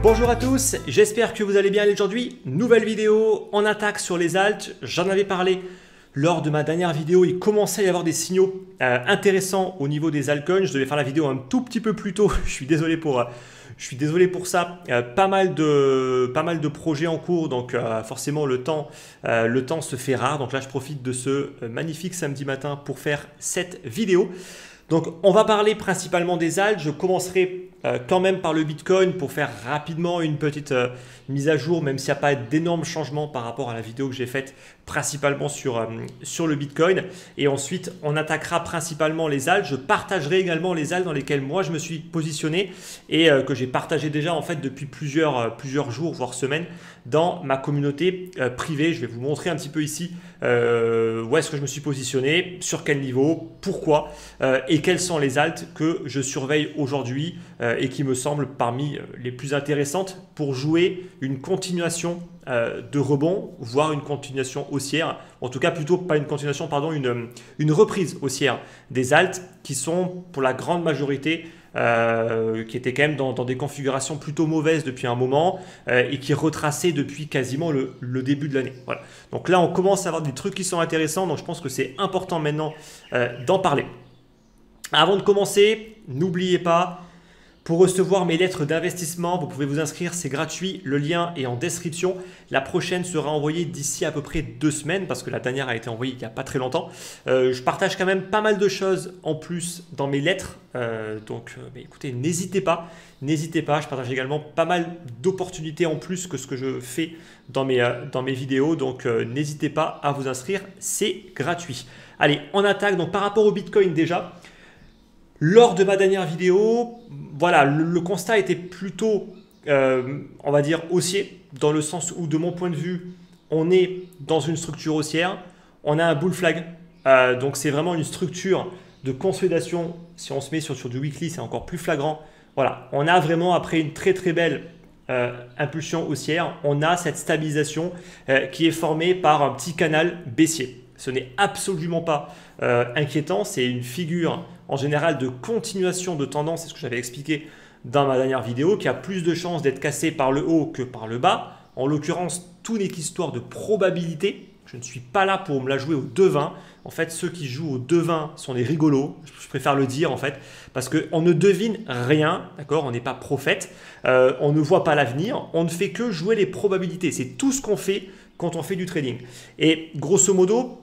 Bonjour à tous, j'espère que vous allez bien aujourd'hui. Nouvelle vidéo en attaque sur les alts. J'en avais parlé lors de ma dernière vidéo. Il commençait à y avoir des signaux intéressants au niveau des altcoins. Je devais faire la vidéo un tout petit peu plus tôt. Je suis désolé pour ça. Pas mal de projets en cours, donc forcément le temps se fait rare. Donc là, je profite de ce magnifique samedi matin pour faire cette vidéo. Donc, on va parler principalement des alts. Je commencerai quand même par le Bitcoin pour faire rapidement une petite mise à jour, même s'il n'y a pas d'énormes changements par rapport à la vidéo que j'ai faite principalement sur le Bitcoin. Et ensuite, on attaquera principalement les alts. Je partagerai également les alts dans lesquels moi je me suis positionné et que j'ai partagé déjà en fait depuis plusieurs jours, voire semaines, dans ma communauté privée. Je vais vous montrer un petit peu ici où est-ce que je me suis positionné, sur quel niveau, pourquoi et quelles sont les alts que je surveille aujourd'hui et qui me semblent parmi les plus intéressantes pour jouer une continuation de rebond, voire une continuation haussière, en tout cas plutôt pas une continuation, pardon, une reprise haussière des alts qui sont pour la grande majorité qui étaient quand même dans des configurations plutôt mauvaises depuis un moment et qui retraçaient depuis quasiment le début de l'année. Voilà. Donc là, on commence à avoir des trucs qui sont intéressants, donc je pense que c'est important maintenant d'en parler. Avant de commencer, n'oubliez pas, pour recevoir mes lettres d'investissement, vous pouvez vous inscrire, c'est gratuit, le lien est en description. La prochaine sera envoyée d'ici à peu près 2 semaines parce que la dernière a été envoyée il n'y a pas très longtemps. Je partage quand même pas mal de choses en plus dans mes lettres, donc écoutez, n'hésitez pas, je partage également pas mal d'opportunités en plus que ce que je fais dans mes vidéos, donc n'hésitez pas à vous inscrire, c'est gratuit. Allez, on attaque, donc par rapport au Bitcoin déjà. Lors de ma dernière vidéo, voilà, le constat était plutôt, on va dire, haussier, dans le sens où, de mon point de vue, on est dans une structure haussière, on a un bull flag, donc c'est vraiment une structure de consolidation. Si on se met sur du weekly, c'est encore plus flagrant. Voilà, on a vraiment, après une très très belle impulsion haussière, on a cette stabilisation qui est formée par un petit canal baissier. Ce n'est absolument pas inquiétant, c'est une figure en général de continuation de tendance, c'est ce que j'avais expliqué dans ma dernière vidéo, qui a plus de chances d'être cassé par le haut que par le bas. En l'occurrence, tout n'est qu'histoire de probabilité. Je ne suis pas là pour me la jouer au devin. En fait, ceux qui jouent au devin sont des rigolos, je préfère le dire en fait, parce qu'on ne devine rien, d'accord, on n'est pas prophète, on ne voit pas l'avenir, on ne fait que jouer les probabilités. C'est tout ce qu'on fait quand on fait du trading. Et grosso modo,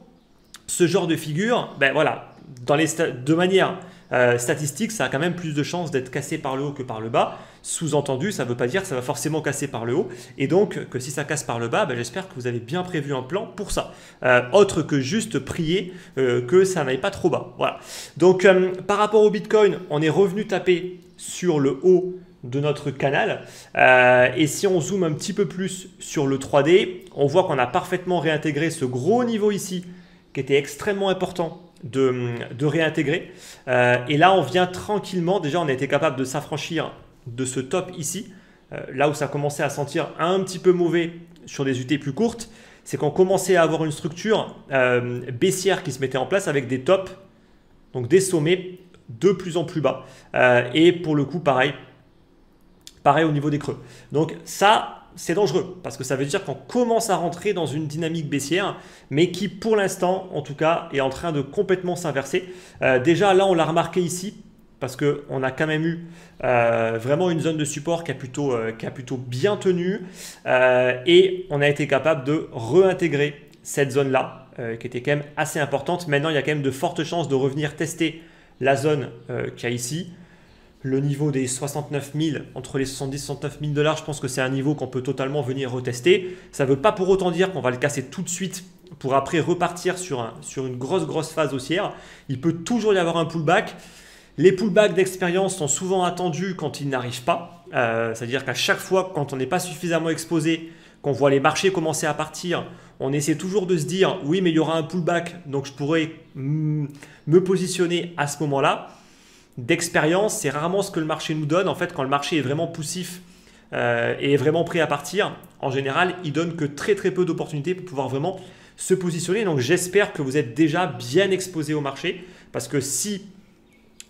ce genre de figure, ben voilà, de manière statistique, ça a quand même plus de chances d'être cassé par le haut que par le bas. Sous-entendu, ça ne veut pas dire que ça va forcément casser par le haut. Et donc, que si ça casse par le bas, ben, j'espère que vous avez bien prévu un plan pour ça. Autre que juste prier que ça n'aille pas trop bas. Voilà. Donc, par rapport au Bitcoin, on est revenu taper sur le haut de notre canal. Et si on zoome un petit peu plus sur le 3D, on voit qu'on a parfaitement réintégré ce gros niveau ici, qui était extrêmement important de réintégrer. Et là, on vient tranquillement, déjà on a été capable de s'affranchir de ce top ici, là où ça commençait à sentir un petit peu mauvais sur des UT plus courtes, c'est qu'on commençait à avoir une structure baissière qui se mettait en place avec des tops, donc des sommets de plus en plus bas. Et pour le coup, pareil au niveau des creux. Donc ça, c'est dangereux parce que ça veut dire qu'on commence à rentrer dans une dynamique baissière, mais qui pour l'instant, en tout cas, est en train de complètement s'inverser. Déjà là, on l'a remarqué ici parce qu'on a quand même eu vraiment une zone de support qui a plutôt bien tenu et on a été capable de réintégrer cette zone-là qui était quand même assez importante. Maintenant, il y a quand même de fortes chances de revenir tester la zone qu'il y a ici. Le niveau des 69 000, entre les 70 et 69 000 $, je pense que c'est un niveau qu'on peut totalement venir retester. Ça ne veut pas pour autant dire qu'on va le casser tout de suite pour après repartir sur une grosse phase haussière. Il peut toujours y avoir un pullback. Les pullbacks d'expérience sont souvent attendus quand ils n'arrivent pas. C'est-à-dire qu'à chaque fois, quand on n'est pas suffisamment exposé, qu'on voit les marchés commencer à partir, on essaie toujours de se dire « oui, mais il y aura un pullback, donc je pourrais me positionner à ce moment-là ». D'expérience, c'est rarement ce que le marché nous donne. En fait, quand le marché est vraiment poussif et est vraiment prêt à partir, en général, il donne que très peu d'opportunités pour pouvoir vraiment se positionner. Donc, j'espère que vous êtes déjà bien exposé au marché parce que si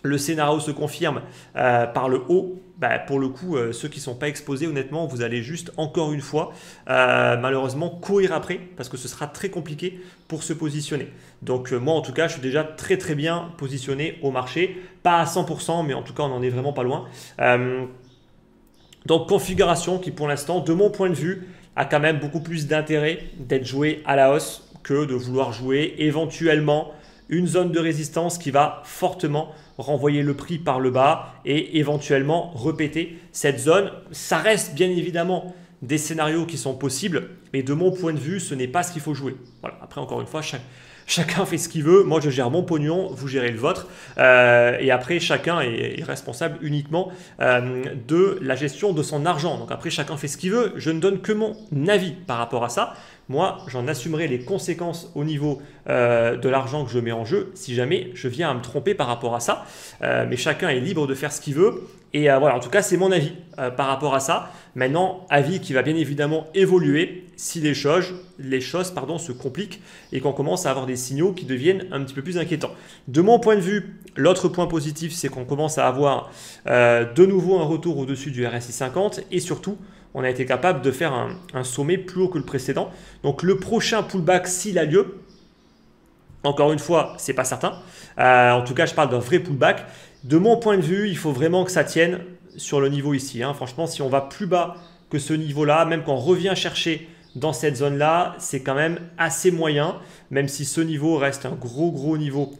le scénario se confirme par le haut, bah, pour le coup, ceux qui ne sont pas exposés, honnêtement, vous allez juste, encore une fois, malheureusement, courir après, parce que ce sera très compliqué pour se positionner. Donc moi, en tout cas, je suis déjà très très bien positionné au marché. Pas à 100%, mais en tout cas, on n'en est vraiment pas loin. Donc configuration qui, pour l'instant, de mon point de vue, a quand même beaucoup plus d'intérêt d'être joué à la hausse que de vouloir jouer éventuellement une zone de résistance qui va fortement renvoyer le prix par le bas et éventuellement répéter cette zone. Ça reste bien évidemment des scénarios qui sont possibles, mais de mon point de vue, ce n'est pas ce qu'il faut jouer. Voilà. Après, encore une fois, chacun fait ce qu'il veut. Moi, je gère mon pognon, vous gérez le vôtre. Et après, chacun est responsable uniquement de la gestion de son argent. Donc après, chacun fait ce qu'il veut. Je ne donne que mon avis par rapport à ça. Moi, j'en assumerai les conséquences au niveau de l'argent que je mets en jeu si jamais je viens à me tromper par rapport à ça. Mais chacun est libre de faire ce qu'il veut. Et voilà, en tout cas, c'est mon avis par rapport à ça. Maintenant, avis qui va bien évidemment évoluer si les choses se compliquent et qu'on commence à avoir des signaux qui deviennent un petit peu plus inquiétants. De mon point de vue, l'autre point positif, c'est qu'on commence à avoir de nouveau un retour au-dessus du RSI 50 et surtout, on a été capable de faire un sommet plus haut que le précédent. Donc le prochain pullback, s'il a lieu, encore une fois, ce n'est pas certain. En tout cas, je parle d'un vrai pullback. De mon point de vue, il faut vraiment que ça tienne sur le niveau ici. Franchement, si on va plus bas que ce niveau-là, même quand on revient chercher dans cette zone-là, c'est quand même assez moyen, même si ce niveau reste un gros niveau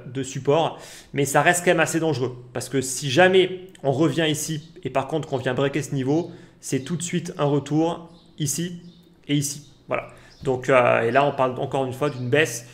de support. Mais ça reste quand même assez dangereux. Parce que si jamais on revient ici et par contre qu'on vient breaker ce niveau, c'est tout de suite un retour ici et ici. Voilà. Donc, et là, on parle encore une fois d'une baisse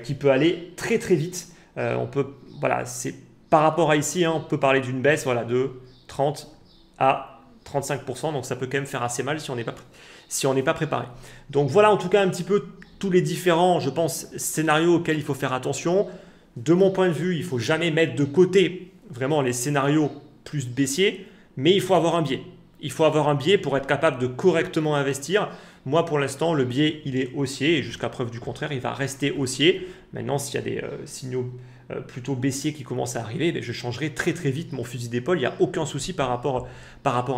qui peut aller très vite. Voilà, c'est par rapport à ici, on peut parler d'une baisse voilà, de 30 à 35%. Donc, ça peut quand même faire assez mal si on n'est pas préparé. Donc, voilà en tout cas un petit peu tous les différents, je pense, scénarios auxquels il faut faire attention. De mon point de vue, il ne faut jamais mettre de côté vraiment les scénarios plus baissiers, mais il faut avoir un biais. Il faut avoir un biais pour être capable de correctement investir. Moi, pour l'instant, le biais, il est haussier et jusqu'à preuve du contraire, il va rester haussier. Maintenant, s'il y a des signaux plutôt baissiers qui commencent à arriver, je changerai très vite mon fusil d'épaule. Il n'y a aucun souci par rapport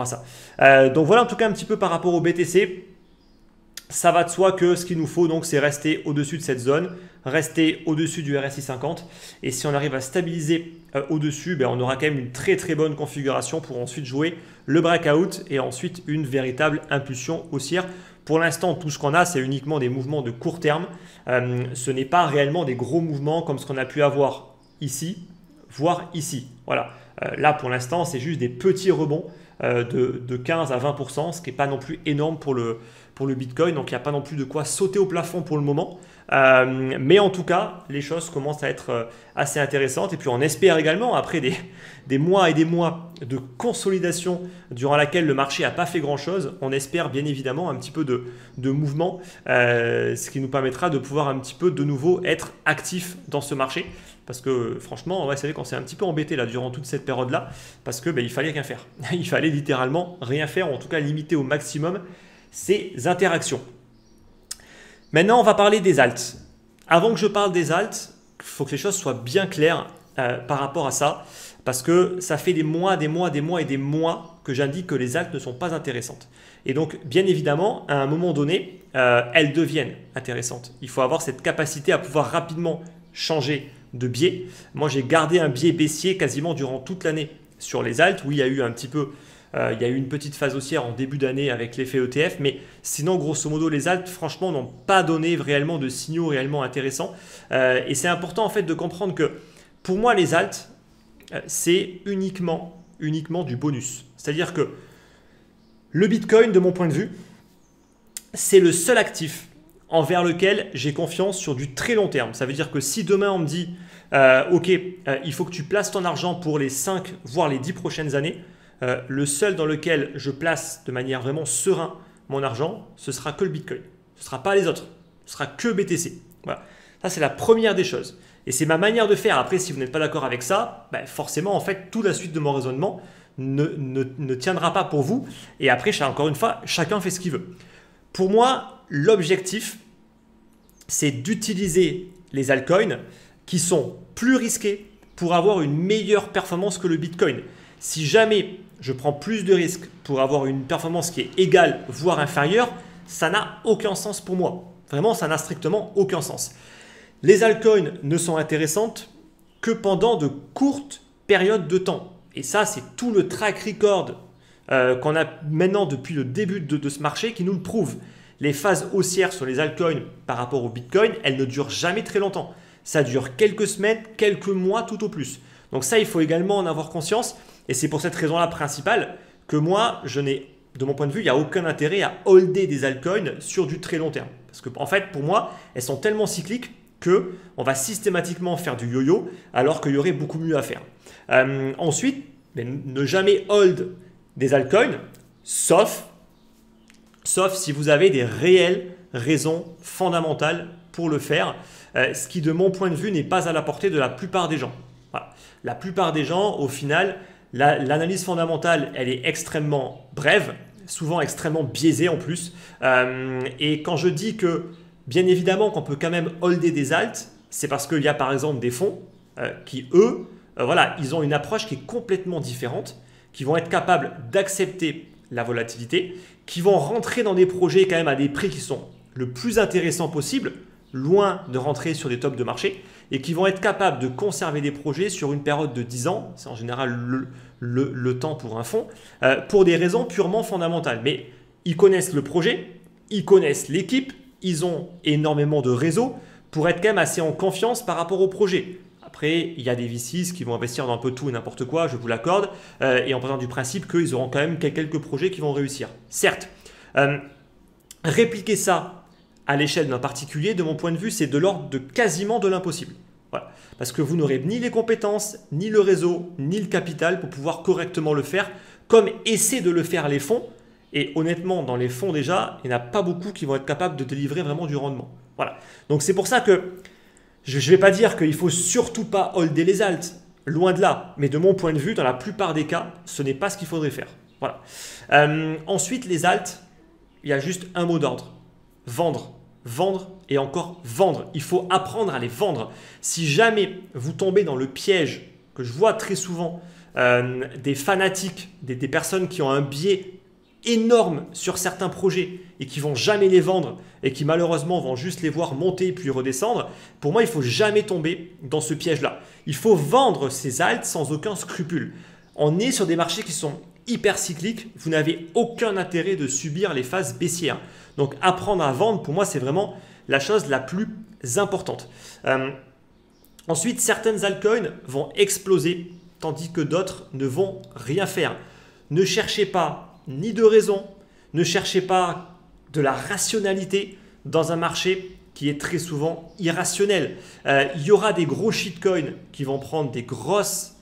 à ça. Donc voilà en tout cas un petit peu par rapport au BTC. Ça va de soi que ce qu'il nous faut, donc, c'est rester au-dessus de cette zone, rester au-dessus du RSI 50. Et si on arrive à stabiliser au-dessus, on aura quand même une très bonne configuration pour ensuite jouer le breakout et ensuite une véritable impulsion haussière. Pour l'instant, tout ce qu'on a, c'est uniquement des mouvements de court terme. Ce n'est pas réellement des gros mouvements comme ce qu'on a pu avoir ici, voire ici. Voilà. Là, pour l'instant, c'est juste des petits rebonds de 15 à 20%, ce qui n'est pas non plus énorme pour le Bitcoin. Donc, il n'y a pas non plus de quoi sauter au plafond pour le moment. Mais en tout cas, les choses commencent à être assez intéressantes. Et puis, on espère également, après des mois et des mois de consolidation durant laquelle le marché n'a pas fait grand-chose, on espère bien évidemment un petit peu de mouvement, ce qui nous permettra de pouvoir un petit peu de nouveau être actif dans ce marché. Parce que franchement, c'est vrai qu'on s'est un petit peu embêté là, durant toute cette période-là, parce que il fallait rien faire. Il fallait littéralement rien faire, ou en tout cas limiter au maximum ces interactions. Maintenant, on va parler des alts. Avant que je parle des alts, il faut que les choses soient bien claires par rapport à ça, parce que ça fait des mois que j'indique que les alts ne sont pas intéressantes. Et donc, bien évidemment, à un moment donné, elles deviennent intéressantes. Il faut avoir cette capacité à pouvoir rapidement changer de biais. Moi, j'ai gardé un biais baissier quasiment durant toute l'année sur les alts, où il y a eu un petit peu, il y a eu une petite phase haussière en début d'année avec l'effet ETF, mais sinon, grosso modo, les alts, franchement, n'ont pas donné réellement de signaux réellement intéressants. Et c'est important en fait de comprendre que pour moi, les alts, c'est uniquement du bonus. C'est-à-dire que le Bitcoin, de mon point de vue, c'est le seul actif envers lequel j'ai confiance sur du très long terme. Ça veut dire que si demain on me dit ok, il faut que tu places ton argent pour les 5 voire les 10 prochaines années, le seul dans lequel je place de manière vraiment serein mon argent, ce sera que le Bitcoin. Ce ne sera pas les autres. Ce sera que BTC. Voilà. Ça, c'est la première des choses. Et c'est ma manière de faire. Après, si vous n'êtes pas d'accord avec ça, forcément, en fait, toute la suite de mon raisonnement ne tiendra pas pour vous. Et après, encore une fois, chacun fait ce qu'il veut. Pour moi, l'objectif, c'est d'utiliser les altcoins qui sont plus risqués pour avoir une meilleure performance que le Bitcoin. Si jamais je prends plus de risques pour avoir une performance qui est égale, voire inférieure, ça n'a aucun sens pour moi. Vraiment, ça n'a strictement aucun sens. Les altcoins ne sont intéressantes que pendant de courtes périodes de temps. Et ça, c'est tout le track record qu'on a maintenant depuis le début de ce marché qui nous le prouve. Les phases haussières sur les altcoins par rapport au Bitcoin, elles ne durent jamais très longtemps. Ça dure quelques semaines, quelques mois tout au plus. Donc ça, il faut également en avoir conscience. Et c'est pour cette raison-là principale que moi, de mon point de vue, il n'y a aucun intérêt à holder des altcoins sur du très long terme. Parce que en fait, pour moi, elles sont tellement cycliques qu'on va systématiquement faire du yo-yo alors qu'il y aurait beaucoup mieux à faire. Ensuite, ne jamais hold des altcoins, sauf si vous avez des réelles raisons fondamentales pour le faire, ce qui de mon point de vue n'est pas à la portée de la plupart des gens. Voilà. La plupart des gens, au final, l'analyse fondamentale, elle est extrêmement brève, souvent extrêmement biaisée en plus. Et quand je dis que, bien évidemment, qu'on peut quand même holder des alts, c'est parce qu'il y a par exemple des fonds qui, eux, voilà, ils ont une approche qui est complètement différente, qui vont être capables d'accepter la volatilité, qui vont rentrer dans des projets quand même à des prix qui sont le plus intéressants possible, loin de rentrer sur des tops de marché, et qui vont être capables de conserver des projets sur une période de 10 ans, c'est en général le temps pour un fonds, pour des raisons purement fondamentales. Mais ils connaissent le projet, ils connaissent l'équipe, ils ont énormément de réseaux pour être quand même assez en confiance par rapport au projet. Après, il y a des VCs qui vont investir dans un peu tout et n'importe quoi, je vous l'accorde, et en partant du principe qu'ils auront quand même quelques projets qui vont réussir. Certes, répliquer ça à l'échelle d'un particulier, de mon point de vue, c'est de l'ordre de quasiment de l'impossible. Voilà. Parce que vous n'aurez ni les compétences, ni le réseau, ni le capital pour pouvoir correctement le faire, comme essaient de le faire les fonds. Et honnêtement, dans les fonds déjà, il n'y en a pas beaucoup qui vont être capables de délivrer vraiment du rendement. Voilà. Donc c'est pour ça que je ne vais pas dire qu'il ne faut surtout pas holder les alts, loin de là. Mais de mon point de vue, dans la plupart des cas, ce n'est pas ce qu'il faudrait faire. Voilà. Ensuite, les alts, il y a juste un mot d'ordre. Vendre. Vendre et encore vendre. Il faut apprendre à les vendre. Si jamais vous tombez dans le piège que je vois très souvent des fanatiques, des personnes qui ont un biais énorme sur certains projets et qui vont jamais les vendre et qui malheureusement vont juste les voir monter puis redescendre, pour moi, il ne faut jamais tomber dans ce piège-là. Il faut vendre ces alts sans aucun scrupule. On est sur des marchés qui sont hyper cycliques. Vous n'avez aucun intérêt de subir les phases baissières. Donc, apprendre à vendre, pour moi, c'est vraiment la chose la plus importante. Ensuite, certaines altcoins vont exploser, tandis que d'autres ne vont rien faire. Ne cherchez pas ni de raison, ne cherchez pas de la rationalité dans un marché qui est très souvent irrationnel. Il y aura des gros shitcoins qui vont prendre des grosses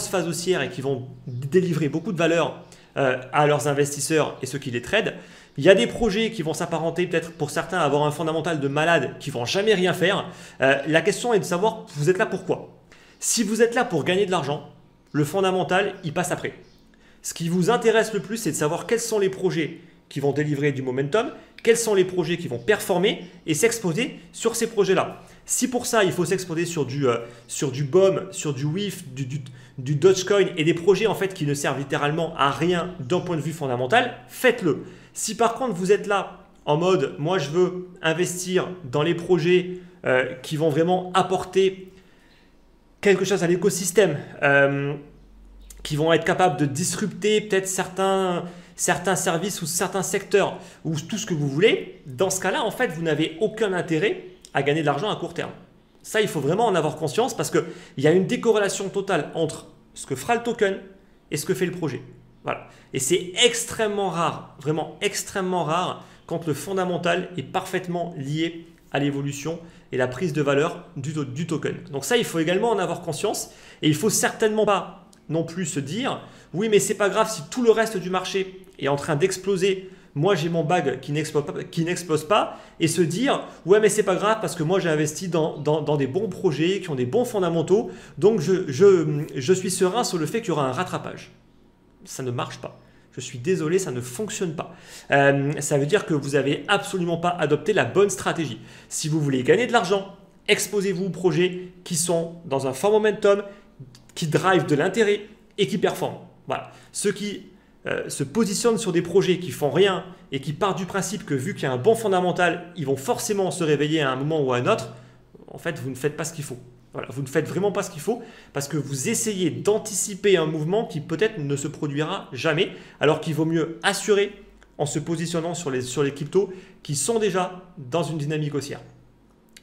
phases haussières et qui vont délivrer beaucoup de valeur à leurs investisseurs et ceux qui les tradent. Il y a des projets qui vont s'apparenter peut-être pour certains à avoir un fondamental de malade qui ne vont jamais rien faire. La question est de savoir, vous êtes là pourquoi? Si vous êtes là pour gagner de l'argent, le fondamental, il passe après. Ce qui vous intéresse le plus, c'est de savoir quels sont les projets qui vont délivrer du momentum, quels sont les projets qui vont performer et s'exposer sur ces projets-là. Si pour ça, il faut s'exposer sur du BOM, sur du WIF, du Dogecoin et des projets en fait qui ne servent littéralement à rien d'un point de vue fondamental, faites-le. Si par contre vous êtes là en mode, moi je veux investir dans les projets qui vont vraiment apporter quelque chose à l'écosystème, qui vont être capables de disrupter peut-être certains services ou certains secteurs ou tout ce que vous voulez, dans ce cas-là, en fait, vous n'avez aucun intérêt à gagner de l'argent à court terme. Ça, il faut vraiment en avoir conscience parce qu'il y a une décorrélation totale entre ce que fera le token et ce que fait le projet. Voilà. Et c'est extrêmement rare, vraiment extrêmement rare, quand le fondamental est parfaitement lié à l'évolution et la prise de valeur du token. Donc ça, il faut également en avoir conscience et il ne faut certainement pas non plus se dire « oui, mais c'est pas grave si tout le reste du marché est en train d'exploser, moi j'ai mon bag qui n'explose pas » et se dire « ouais, mais c'est pas grave parce que moi j'ai investi dans des bons projets qui ont des bons fondamentaux, donc je suis serein sur le fait qu'il y aura un rattrapage ». Ça ne marche pas. Je suis désolé, ça ne fonctionne pas. Ça veut dire que vous n'avez absolument pas adopté la bonne stratégie. Si vous voulez gagner de l'argent, exposez-vous aux projets qui sont dans un fort momentum, qui drive de l'intérêt et qui performent. Voilà. Ceux qui se positionnent sur des projets qui font rien et qui partent du principe que vu qu'il y a un bon fondamental, ils vont forcément se réveiller à un moment ou à un autre, en fait, vous ne faites pas ce qu'il faut. Voilà, vous ne faites vraiment pas ce qu'il faut parce que vous essayez d'anticiper un mouvement qui peut-être ne se produira jamais, alors qu'il vaut mieux assurer en se positionnant sur les cryptos qui sont déjà dans une dynamique haussière.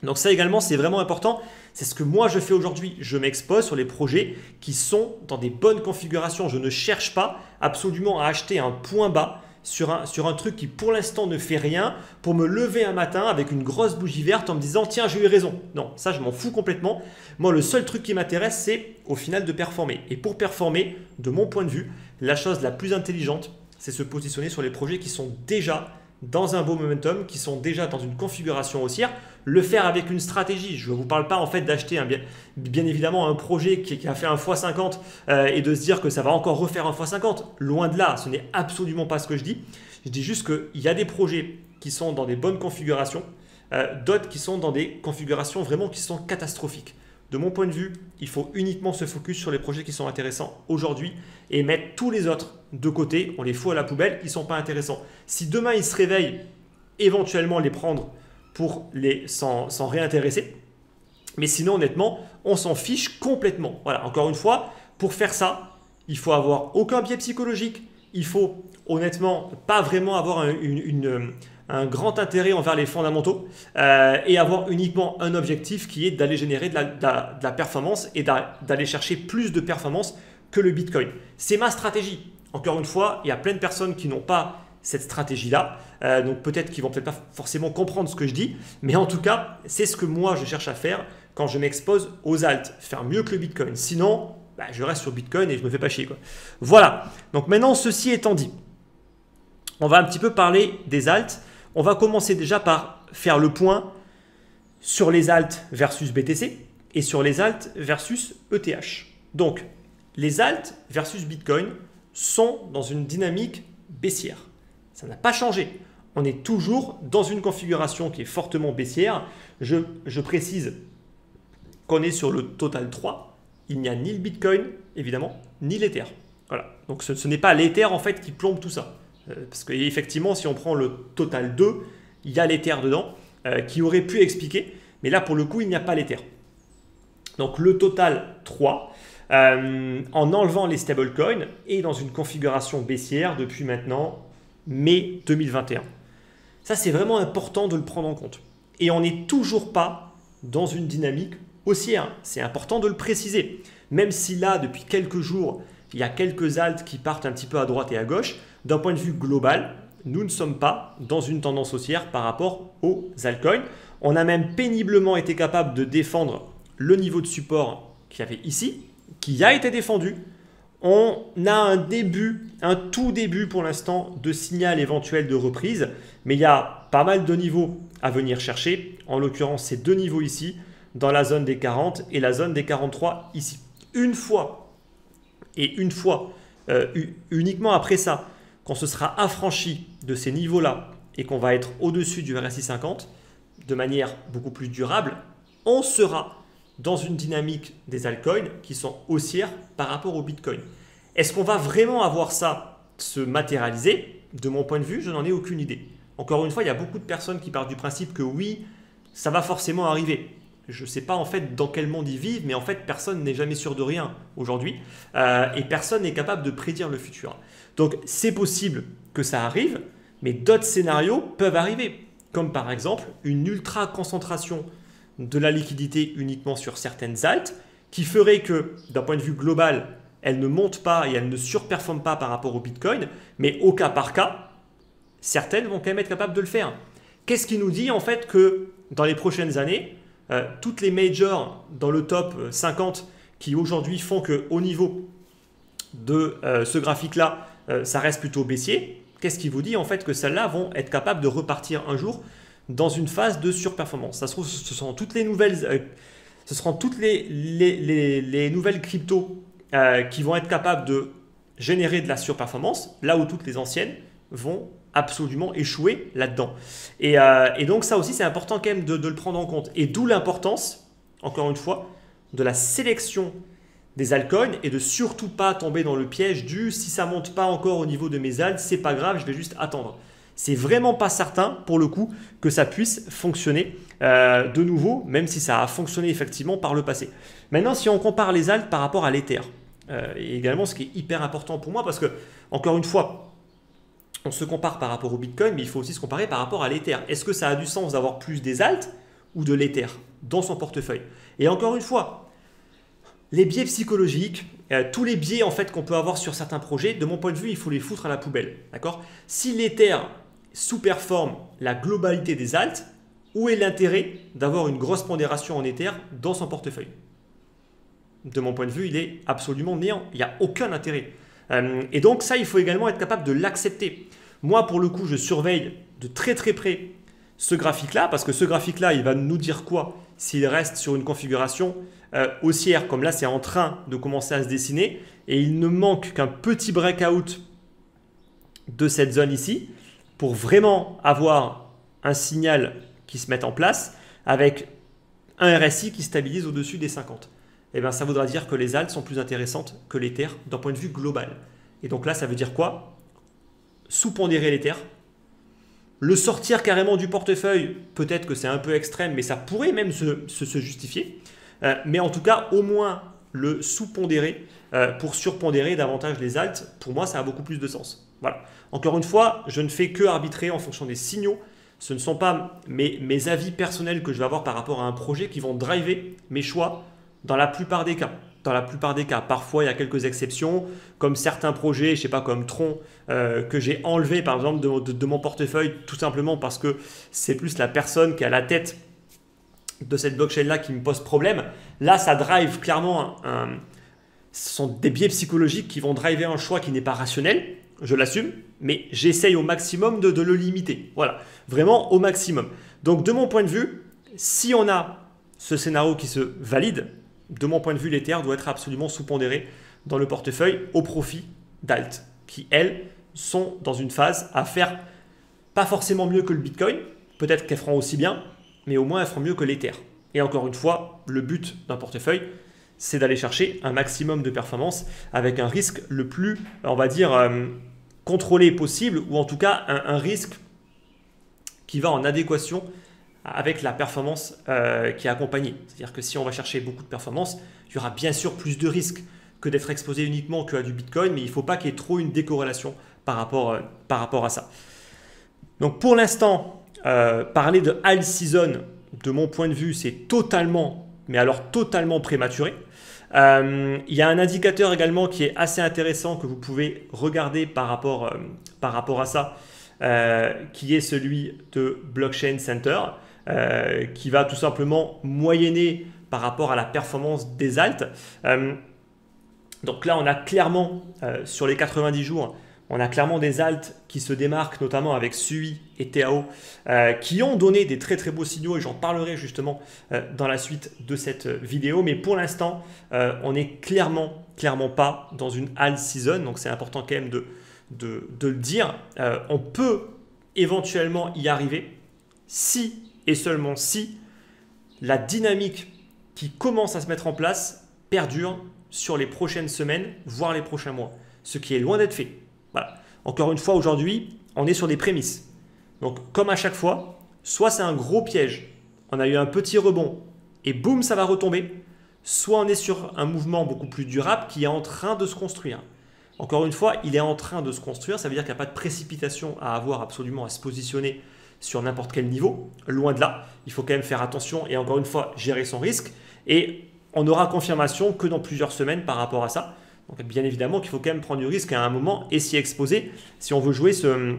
Donc ça également, c'est vraiment important. C'est ce que moi je fais aujourd'hui. Je m'expose sur les projets qui sont dans des bonnes configurations. Je ne cherche pas absolument à acheter un point bas sur un truc qui pour l'instant ne fait rien pour me lever un matin avec une grosse bougie verte en me disant tiens j'ai eu raison. Non, ça je m'en fous complètement. Moi le seul truc qui m'intéresse c'est au final de performer. Et pour performer, de mon point de vue, la chose la plus intelligente c'est se positionner sur les projets qui sont déjà dans un beau momentum, qui sont déjà dans une configuration haussière, le faire avec une stratégie. Je ne vous parle pas en fait d'acheter bien évidemment un projet qui a fait un x50 et de se dire que ça va encore refaire un x50. Loin de là, ce n'est absolument pas ce que je dis. Je dis juste qu'il y a des projets qui sont dans des bonnes configurations, d'autres qui sont dans des configurations vraiment qui sont catastrophiques. De mon point de vue, il faut uniquement se focus sur les projets qui sont intéressants aujourd'hui et mettre tous les autres de côté. On les fout à la poubelle, ils ne sont pas intéressants. Si demain ils se réveillent, éventuellement les prendre pour s'en réintéresser. Mais sinon, honnêtement, on s'en fiche complètement. Voilà, encore une fois, pour faire ça, il faut avoir aucun biais psychologique. Il faut honnêtement pas vraiment avoir un grand intérêt envers les fondamentaux et avoir uniquement un objectif qui est d'aller générer de la performance et d'aller chercher plus de performance que le Bitcoin. C'est ma stratégie. Encore une fois, il y a plein de personnes qui n'ont pas cette stratégie-là, donc peut-être qu'ils ne vont peut-être pas forcément comprendre ce que je dis, mais en tout cas, c'est ce que moi je cherche à faire quand je m'expose aux alts, faire mieux que le Bitcoin. Sinon, je reste sur Bitcoin et je me fais pas chier, quoi. Voilà, donc maintenant, ceci étant dit, on va un petit peu parler des alts. On va commencer déjà par faire le point sur les alts versus BTC et sur les alts versus ETH. Donc, les alts versus Bitcoin sont dans une dynamique baissière. Ça n'a pas changé. On est toujours dans une configuration qui est fortement baissière. Je précise qu'on est sur le total 3. Il n'y a ni le Bitcoin, évidemment, ni l'Ether. Voilà. Donc, ce n'est pas l'Ether en fait qui plombe tout ça. Parce qu'effectivement, si on prend le total 2, il y a l'Ether dedans qui aurait pu expliquer. Mais là, pour le coup, il n'y a pas l'Ether. Donc, le total 3, en enlevant les stablecoins, est dans une configuration baissière depuis maintenant mai 2021. Ça, c'est vraiment important de le prendre en compte. Et on n'est toujours pas dans une dynamique haussière. C'est important de le préciser. Même si là, depuis quelques jours, il y a quelques alts qui partent un petit peu à droite et à gauche, d'un point de vue global, nous ne sommes pas dans une tendance haussière par rapport aux altcoins. On a même péniblement été capable de défendre le niveau de support qu'il y avait ici, qui a été défendu. On a un tout début pour l'instant de signal éventuel de reprise, mais il y a pas mal de niveaux à venir chercher. En l'occurrence, ces deux niveaux ici, dans la zone des 40 et la zone des 43 ici. Uniquement après ça, quand ce sera affranchi de ces niveaux-là et qu'on va être au-dessus du RSI 50 de manière beaucoup plus durable, on sera dans une dynamique des altcoins qui sont haussières par rapport au Bitcoin. Est-ce qu'on va vraiment avoir ça se matérialiser? De mon point de vue, je n'en ai aucune idée. Encore une fois, il y a beaucoup de personnes qui partent du principe que oui, ça va forcément arriver. Je ne sais pas en fait dans quel monde ils vivent, mais en fait personne n'est jamais sûr de rien aujourd'hui et personne n'est capable de prédire le futur. Donc c'est possible que ça arrive, mais d'autres scénarios peuvent arriver, comme par exemple une ultra concentration de la liquidité uniquement sur certaines alts qui ferait que d'un point de vue global, elles ne montent pas et elles ne surperforment pas par rapport au Bitcoin, mais au cas par cas, certaines vont quand même être capables de le faire. Qu'est-ce qui nous dit en fait que dans les prochaines années, toutes les majors dans le top 50 qui aujourd'hui font qu'au niveau de ce graphique-là, ça reste plutôt baissier, qu'est-ce qui vous dit en fait que celles-là vont être capables de repartir un jour dans une phase de surperformance? Ça se trouve, ce seront toutes les nouvelles, les nouvelles cryptos qui vont être capables de générer de la surperformance, là où toutes les anciennes vont absolument échouer là-dedans. Et donc ça aussi, c'est important quand même de le prendre en compte. Et d'où l'importance, encore une fois, de la sélection des altcoins et de surtout pas tomber dans le piège du si ça monte pas encore au niveau de mes alt, c'est pas grave, je vais juste attendre. C'est vraiment pas certain pour le coup que ça puisse fonctionner de nouveau, même si ça a fonctionné effectivement par le passé. Maintenant, si on compare les alts par rapport à l'Ether, et également ce qui est hyper important pour moi parce que, encore une fois, on se compare par rapport au Bitcoin, mais il faut aussi se comparer par rapport à l'Ether. Est-ce que ça a du sens d'avoir plus des alts ou de l'Ether dans son portefeuille? Et encore une fois, les biais psychologiques, tous les biais en fait qu'on peut avoir sur certains projets, de mon point de vue, il faut les foutre à la poubelle. D'accord? Si l'Ether sous-performe la globalité des alts, où est l'intérêt d'avoir une grosse pondération en Ether dans son portefeuille? De mon point de vue, il est absolument néant. Il n'y a aucun intérêt. Et donc ça, il faut également être capable de l'accepter. Moi, pour le coup, je surveille de très très près ce graphique-là, parce que ce graphique-là, il va nous dire quoi s'il reste sur une configuration haussière, comme là, c'est en train de commencer à se dessiner, et il ne manque qu'un petit breakout de cette zone ici, pour vraiment avoir un signal qui se mette en place, avec un RSI qui stabilise au-dessus des 50. Et bien, ça voudra dire que les alts sont plus intéressantes que l'Ether d'un point de vue global. Et donc là, ça veut dire quoi? Sous-pondérer l'Ether, le sortir carrément du portefeuille, peut-être que c'est un peu extrême, mais ça pourrait même se justifier. Mais en tout cas, au moins le sous-pondérer pour surpondérer davantage les alts, pour moi, ça a beaucoup plus de sens. Voilà. Encore une fois, je ne fais que arbitrer en fonction des signaux. Ce ne sont pas mes avis personnels que je vais avoir par rapport à un projet qui vont driver mes choix dans la plupart des cas. Dans la plupart des cas, parfois il y a quelques exceptions, comme certains projets, je ne sais pas, comme Tron, que j'ai enlevé par exemple de mon portefeuille, tout simplement parce que c'est plus la personne qui est à la tête de cette blockchain-là qui me pose problème. Là, ça drive clairement, ce sont des biais psychologiques qui vont driver un choix qui n'est pas rationnel, je l'assume, mais j'essaye au maximum de le limiter. Voilà, vraiment au maximum. Donc de mon point de vue, si on a ce scénario qui se valide, de mon point de vue, l'Ether doit être absolument sous-pondéré dans le portefeuille au profit d'alt, qui, elles, sont dans une phase à faire pas forcément mieux que le Bitcoin, peut-être qu'elles feront aussi bien, mais au moins elles feront mieux que l'Ether. Et encore une fois, le but d'un portefeuille, c'est d'aller chercher un maximum de performance avec un risque le plus, on va dire, contrôlé possible, ou en tout cas un risque qui va en adéquation avec la performance qui est accompagnée. C'est-à-dire que si on va chercher beaucoup de performance, il y aura bien sûr plus de risques que d'être exposé uniquement à du Bitcoin, mais il ne faut pas qu'il y ait trop une décorrélation par rapport à ça. Donc pour l'instant, parler de alt season, de mon point de vue, c'est totalement, mais alors totalement prématuré. Il y a un indicateur également qui est assez intéressant que vous pouvez regarder par rapport à ça, qui est celui de Blockchain Center, qui va tout simplement moyenner par rapport à la performance des alts. Donc là, on a clairement, sur les 90 jours, on a clairement des alts qui se démarquent, notamment avec SUI et TAO, qui ont donné des très très beaux signaux, et j'en parlerai justement dans la suite de cette vidéo. Mais pour l'instant, on n'est clairement pas dans une alt season, donc c'est important quand même de le dire. On peut éventuellement y arriver si et seulement si la dynamique qui commence à se mettre en place perdure sur les prochaines semaines, voire les prochains mois, ce qui est loin d'être fait. Voilà. Encore une fois, aujourd'hui, on est sur des prémices. Donc, comme à chaque fois, soit c'est un gros piège, on a eu un petit rebond et boum, ça va retomber, soit on est sur un mouvement beaucoup plus durable qui est en train de se construire. Encore une fois, il est en train de se construire, ça veut dire qu'il n'y a pas de précipitation à avoir absolument à se positionner sur n'importe quel niveau, loin de là. Il faut quand même faire attention et encore une fois, gérer son risque. Et on aura confirmation que dans plusieurs semaines par rapport à ça. Donc bien évidemment qu'il faut quand même prendre du risque à un moment et s'y exposer si on veut jouer ce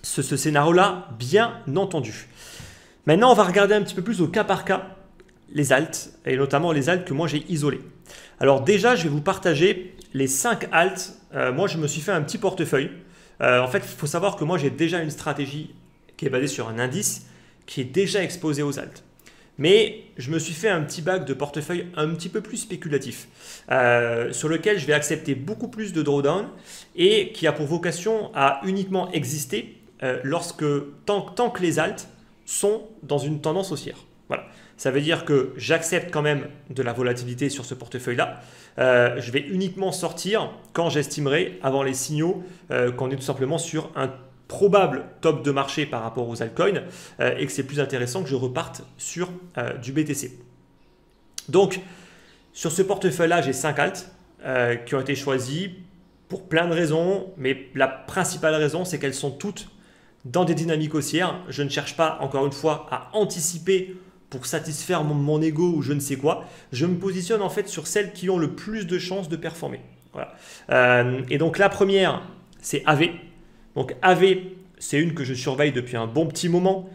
scénario-là, bien entendu. Maintenant, on va regarder un petit peu plus au cas par cas les alts, et notamment les alts que moi j'ai isolés. Alors déjà, je vais vous partager les 5 alts. Moi, je me suis fait un petit portefeuille. En fait, il faut savoir que moi, j'ai déjà une stratégie qui est basée sur un indice qui est déjà exposé aux alts. Mais je me suis fait un petit bag de portefeuille un petit peu plus spéculatif, sur lequel je vais accepter beaucoup plus de drawdown et qui a pour vocation à uniquement exister tant que les alts sont dans une tendance haussière. Voilà. Ça veut dire que j'accepte quand même de la volatilité sur ce portefeuille-là. Je vais uniquement sortir quand j'estimerai, avant les signaux, qu'on est tout simplement sur un probable top de marché par rapport aux altcoins et que c'est plus intéressant que je reparte sur du BTC. Donc, sur ce portefeuille-là, j'ai 5 alts qui ont été choisis pour plein de raisons, mais la principale raison, c'est qu'elles sont toutes dans des dynamiques haussières. Je ne cherche pas, encore une fois, à anticiper pour satisfaire mon ego ou je ne sais quoi. Je me positionne en fait sur celles qui ont le plus de chances de performer. Voilà. Et donc la première, c'est AV. Donc AV, c'est une que je surveille depuis un bon petit moment,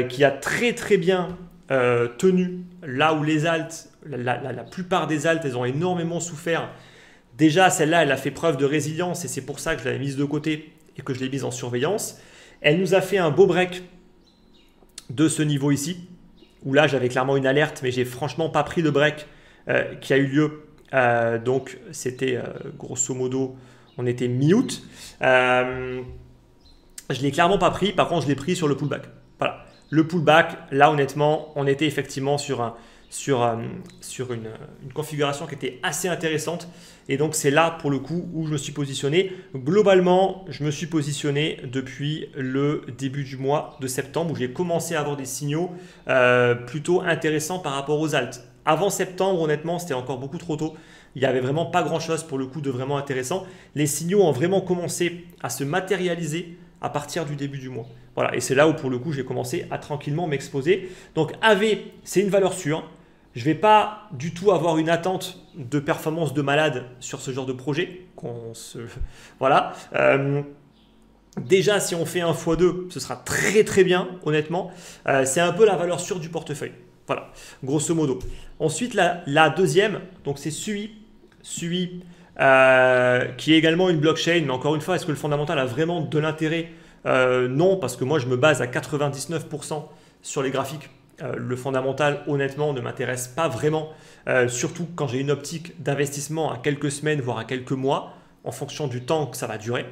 qui a très très bien tenu là où les alts, la plupart des alts, elles ont énormément souffert. Déjà, celle-là, elle a fait preuve de résilience et c'est pour ça que je l'avais mise de côté et que je l'ai mise en surveillance. Elle nous a fait un beau break de ce niveau ici, où là, j'avais clairement une alerte, mais j'ai franchement pas pris le break qui a eu lieu. Donc, c'était grosso modo, on était mi-août. Je l'ai clairement pas pris, par contre, je l'ai pris sur le pullback. Voilà. Le pullback, là, honnêtement, on était effectivement sur une configuration qui était assez intéressante. Et donc, c'est là, pour le coup, où je me suis positionné. Globalement, je me suis positionné depuis le début du mois de septembre, où j'ai commencé à avoir des signaux plutôt intéressants par rapport aux alts. Avant septembre, honnêtement, c'était encore beaucoup trop tôt. Il n'y avait vraiment pas grand-chose, pour le coup, de vraiment intéressant. Les signaux ont vraiment commencé à se matérialiser à partir du début du mois. Voilà, et c'est là où, pour le coup, j'ai commencé à tranquillement m'exposer. Donc, AV, c'est une valeur sûre. Je ne vais pas du tout avoir une attente de performance de malade sur ce genre de projet. Voilà. Déjà, si on fait un x2, ce sera très très bien, honnêtement. C'est un peu la valeur sûre du portefeuille. Voilà, grosso modo. Ensuite, la deuxième, donc c'est SUI. SUI, qui est également une blockchain. Mais encore une fois, est-ce que le fondamental a vraiment de l'intérêt? Non, parce que moi, je me base à 99% sur les graphiques. Le fondamental, honnêtement, ne m'intéresse pas vraiment, surtout quand j'ai une optique d'investissement à quelques semaines, voire à quelques mois, en fonction du temps que ça va durer.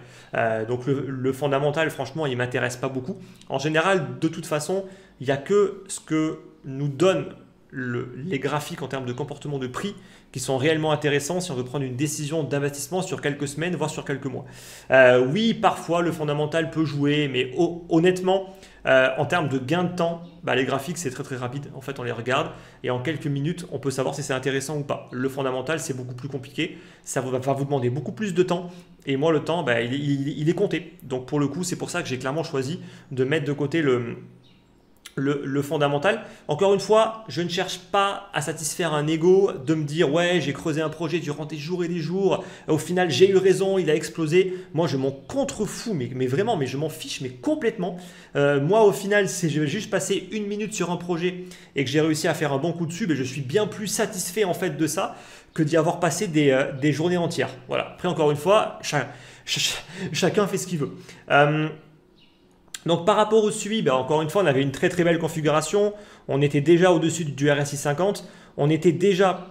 Donc le fondamental, franchement, il ne m'intéresse pas beaucoup. En général, de toute façon, il n'y a que ce que nous donnent les graphiques en termes de comportement de prix qui sont réellement intéressants si on veut prendre une décision d'investissement sur quelques semaines, voire sur quelques mois. Oui, parfois, le fondamental peut jouer, mais honnêtement, en termes de gain de temps, les graphiques, c'est très très rapide. En fait, on les regarde et en quelques minutes, on peut savoir si c'est intéressant ou pas. Le fondamental, c'est beaucoup plus compliqué. Ça va vous demander beaucoup plus de temps. Et moi, le temps, il est compté. Donc, pour le coup, c'est pour ça que j'ai clairement choisi de mettre de côté le fondamental. Encore une fois, je ne cherche pas à satisfaire un ego, de me dire ouais, j'ai creusé un projet durant des jours et des jours, au final j'ai eu raison, il a explosé. Moi je m'en contrefous, mais vraiment, mais je m'en fiche, mais complètement. Moi au final, si je vais juste passer une minute sur un projet et que j'ai réussi à faire un bon coup dessus, je suis bien plus satisfait en fait de ça que d'y avoir passé des journées entières. Voilà. Après encore une fois, chacun fait ce qu'il veut. Donc par rapport au SUI, encore une fois, on avait une très très belle configuration. On était déjà au-dessus du RSI 50. On était déjà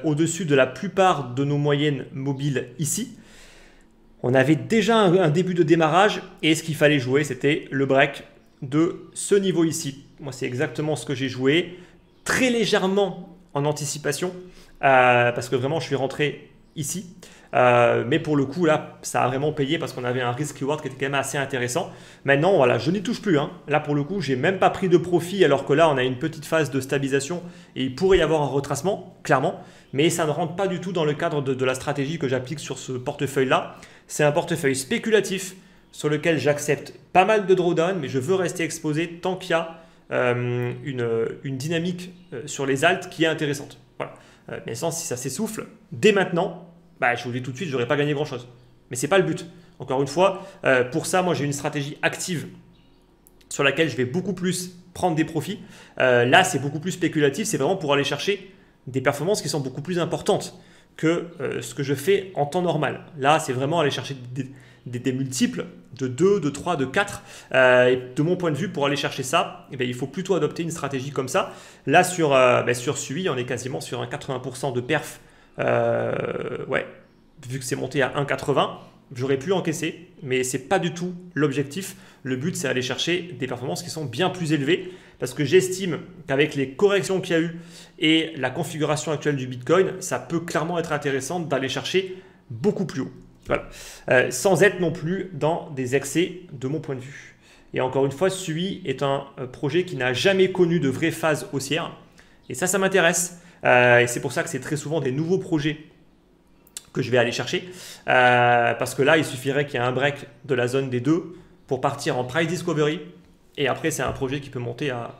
au-dessus de la plupart de nos moyennes mobiles ici. On avait déjà un début de démarrage et ce qu'il fallait jouer, c'était le break de ce niveau ici. Moi, c'est exactement ce que j'ai joué, très légèrement en anticipation, parce que vraiment, je suis rentré ici. Mais pour le coup, là, ça a vraiment payé parce qu'on avait un risk-reward qui était quand même assez intéressant. Maintenant, voilà, je n'y touche plus. Là, pour le coup, je n'ai même pas pris de profit alors que là, on a une petite phase de stabilisation et il pourrait y avoir un retracement, clairement. Mais ça ne rentre pas du tout dans le cadre de la stratégie que j'applique sur ce portefeuille-là. C'est un portefeuille spéculatif sur lequel j'accepte pas mal de drawdown, mais je veux rester exposé tant qu'il y a une dynamique sur les alts qui est intéressante. Voilà. Mais sans, si ça s'essouffle, dès maintenant, je vous dis tout de suite, je n'aurais pas gagné grand-chose. Mais ce n'est pas le but. Encore une fois, pour ça, moi, j'ai une stratégie active sur laquelle je vais beaucoup plus prendre des profits. Là, c'est beaucoup plus spéculatif. C'est vraiment pour aller chercher des performances qui sont beaucoup plus importantes que ce que je fais en temps normal. Là, c'est vraiment aller chercher des multiples de 2, de 3, de 4. Et de mon point de vue, pour aller chercher ça, il faut plutôt adopter une stratégie comme ça. Là, sur SUI, on est quasiment sur un 80% de perf. Ouais, vu que c'est monté à 1,80, j'aurais pu encaisser, mais ce n'est pas du tout l'objectif. Le but, c'est d'aller chercher des performances qui sont bien plus élevées parce que j'estime qu'avec les corrections qu'il y a eu et la configuration actuelle du Bitcoin, ça peut clairement être intéressant d'aller chercher beaucoup plus haut. Voilà. Sans être non plus dans des excès de mon point de vue. Et encore une fois, celui est un projet qui n'a jamais connu de vraie phase haussière. Et ça m'intéresse. Et c'est pour ça que c'est très souvent des nouveaux projets que je vais aller chercher. Parce que là, il suffirait qu'il y ait un break de la zone des 2 pour partir en price discovery. Et après, c'est un projet qui peut monter à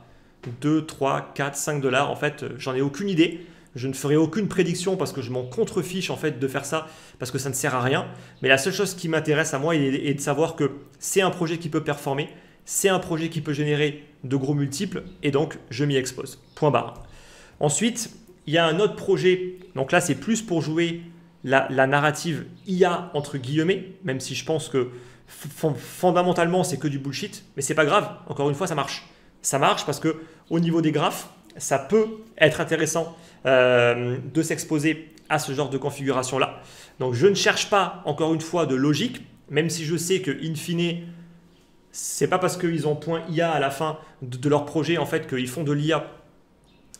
2, 3, 4, 5 dollars. En fait, j'en ai aucune idée. Je ne ferai aucune prédiction parce que je m'en contrefiche en fait de faire ça parce que ça ne sert à rien. Mais la seule chose qui m'intéresse à moi est de savoir que c'est un projet qui peut performer, c'est un projet qui peut générer de gros multiples et donc je m'y expose. Point barre. Ensuite, il y a un autre projet. Donc là, c'est plus pour jouer la narrative IA entre guillemets, même si je pense que fondamentalement c'est que du bullshit, mais c'est pas grave. Encore une fois, ça marche. Ça marche parce que au niveau des graphes, ça peut être intéressant de s'exposer à ce genre de configuration-là. Donc, je ne cherche pas, encore une fois, de logique, même si je sais que, in fine, c'est pas parce qu'ils ont point IA à la fin de leur projet, en fait, qu'ils font de l'IA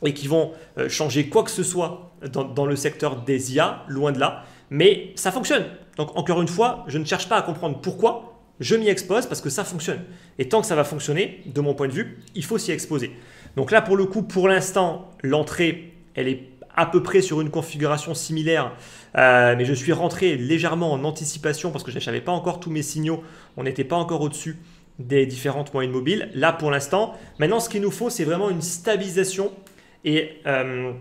et qu'ils vont changer quoi que ce soit dans le secteur des IA, loin de là, mais ça fonctionne. Donc, encore une fois, je ne cherche pas à comprendre pourquoi, je m'y expose parce que ça fonctionne. Et tant que ça va fonctionner, de mon point de vue, il faut s'y exposer. Donc là, pour le coup, pour l'instant, l'entrée, elle est à peu près sur une configuration similaire, mais je suis rentré légèrement en anticipation parce que je n'avais pas encore tous mes signaux, on n'était pas encore au-dessus des différentes moyennes mobiles. Là, pour l'instant, maintenant, ce qu'il nous faut, c'est vraiment une stabilisation et un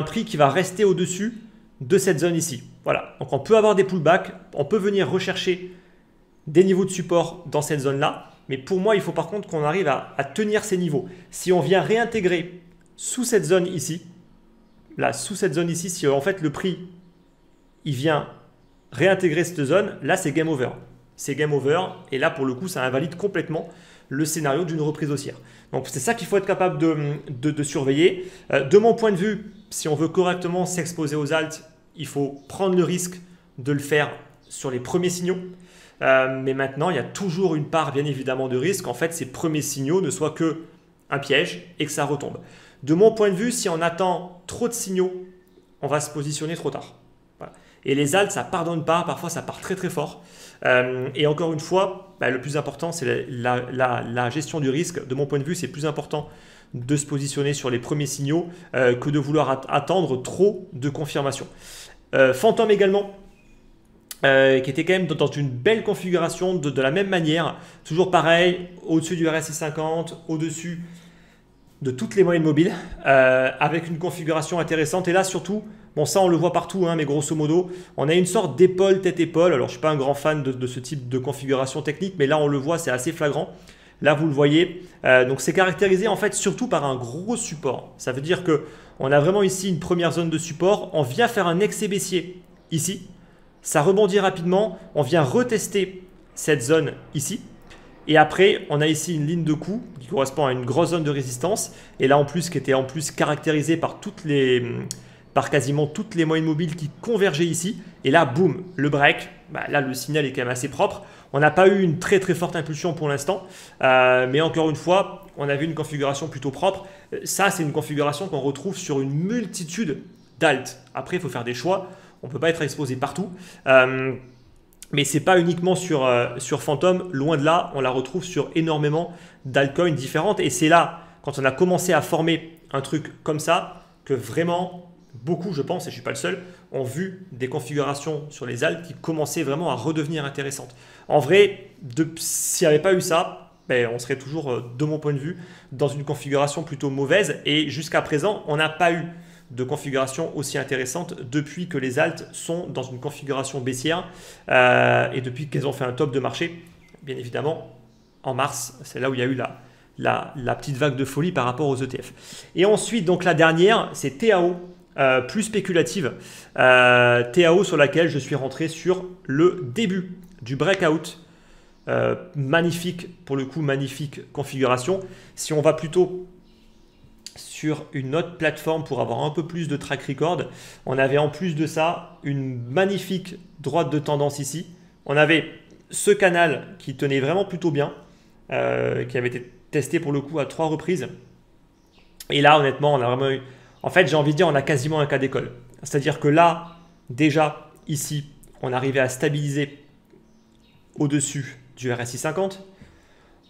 prix qui va rester au-dessus de cette zone ici. Voilà, donc on peut avoir des pullbacks, on peut venir rechercher des niveaux de support dans cette zone-là, mais pour moi, il faut par contre qu'on arrive à tenir ces niveaux. Si on vient réintégrer sous cette zone ici, là, sous cette zone ici, si en fait le prix, il vient réintégrer cette zone, là, c'est game over. C'est game over, et là, pour le coup, ça invalide complètement le scénario d'une reprise haussière. Donc, c'est ça qu'il faut être capable de surveiller. De mon point de vue, si on veut correctement s'exposer aux alts, il faut prendre le risque de le faire sur les premiers signaux. Mais maintenant, il y a toujours une part, bien évidemment, de risque. En fait, ces premiers signaux ne soient qu'un piège et que ça retombe. De mon point de vue, si on attend trop de signaux, on va se positionner trop tard. Voilà. Et les alts, ça pardonne pas. Parfois, ça part très, très fort. Et encore une fois, le plus important, c'est la gestion du risque. De mon point de vue, c'est plus important de se positionner sur les premiers signaux que de vouloir attendre trop de confirmation. Phantom également, qui était quand même dans une belle configuration de la même manière. Toujours pareil, au-dessus du RSI 50, au-dessus de toutes les moyennes mobiles, avec une configuration intéressante. Et là, surtout, bon, ça, on le voit partout, hein, mais grosso modo, on a une sorte d'épaule, tête-épaule. Alors, je ne suis pas un grand fan de ce type de configuration technique, mais là, on le voit, c'est assez flagrant. Là, vous le voyez. Donc, c'est caractérisé, en fait, surtout par un gros support. Ça veut dire qu'on a vraiment ici une première zone de support. On vient faire un excès baissier ici. Ça rebondit rapidement. On vient retester cette zone ici. Et après, on a ici une ligne de coup qui correspond à une grosse zone de résistance. Et là, en plus, qui était en plus caractérisée par quasiment toutes les moyennes mobiles qui convergeaient ici. Et là, boum, le break. Là, le signal est quand même assez propre. On n'a pas eu une très très forte impulsion pour l'instant. Mais encore une fois, on avait une configuration plutôt propre. Ça, c'est une configuration qu'on retrouve sur une multitude d'alt. Après, il faut faire des choix. On ne peut pas être exposé partout. Mais ce n'est pas uniquement sur Phantom, loin de là, on la retrouve sur énormément d'altcoins différentes. Et c'est là, quand on a commencé à former un truc comme ça, que vraiment beaucoup, je pense, et je ne suis pas le seul, ont vu des configurations sur les alts qui commençaient vraiment à redevenir intéressantes. En vrai, s'il n'y avait pas eu ça, on serait toujours, de mon point de vue, dans une configuration plutôt mauvaise. Et jusqu'à présent, on n'a pas eu de configuration aussi intéressante depuis que les alts sont dans une configuration baissière et depuis qu'elles ont fait un top de marché. Bien évidemment, en mars, c'est là où il y a eu la petite vague de folie par rapport aux ETF. Et ensuite, donc la dernière, c'est TAO, plus spéculative. TAO sur laquelle je suis rentré sur le début du breakout. Magnifique, pour le coup, magnifique configuration. Si on va plutôt sur une autre plateforme pour avoir un peu plus de track record. On avait en plus de ça une magnifique droite de tendance ici. On avait ce canal qui tenait vraiment plutôt bien, qui avait été testé pour le coup à 3 reprises. Et là, honnêtement, on a vraiment eu... En fait, j'ai envie de dire, on a quasiment un cas d'école. C'est-à-dire que là, déjà, ici, on arrivait à stabiliser au-dessus du RSI 50.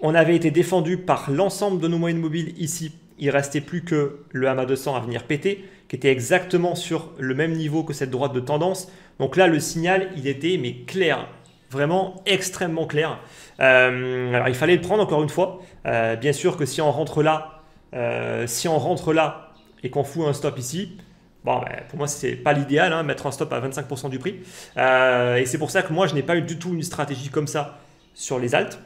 On avait été défendu par l'ensemble de nos moyennes mobiles ici. Il ne restait plus que le MA 200 à venir péter, qui était exactement sur le même niveau que cette droite de tendance. Donc là, le signal, il était mais clair, vraiment extrêmement clair. Alors, il fallait le prendre encore une fois. Bien sûr que si on rentre là, et qu'on fout un stop ici, bon, pour moi, ce n'est pas l'idéal, hein, mettre un stop à 25% du prix. Et c'est pour ça que moi, je n'ai pas eu du tout une stratégie comme ça sur les alts.